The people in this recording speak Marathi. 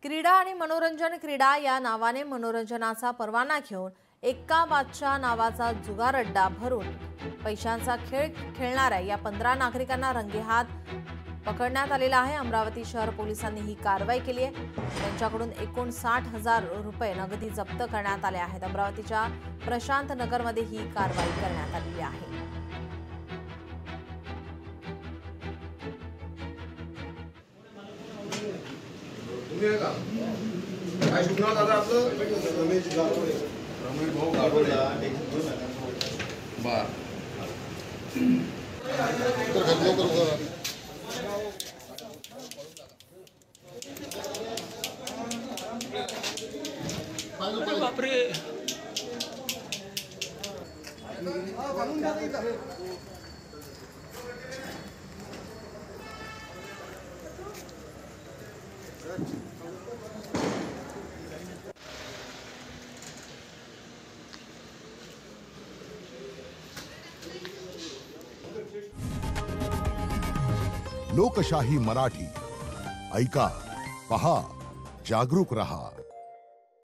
क्रीडा आणि मनोरंजन क्रीडा या नावाने मनोरंजनाचा परवाना घेऊन एक्का बादशाह नावाचा जुगार अड्डा भरून पैशांचा खेळ खेळणाऱ्या या 15 नागरिकांना रंगेहात पकडण्यात आलेला आहे। अमरावती शहर पोलिसांनी ही कारवाई केली आहे। त्यांच्याकडून एकूण 60,000 रुपये नगदी जप्त करण्यात आले आहेत। अमरावतीच्या प्रशांत नगरमध्ये ही कारवाई करण्यात आलेली आहे। काय शुभ नाव दादा आपलं? रमेश गावडे। रमेश भाऊ गावडे। बर बापरे लोकशाही मराठी ऐका, पहा, जागरूक रहा।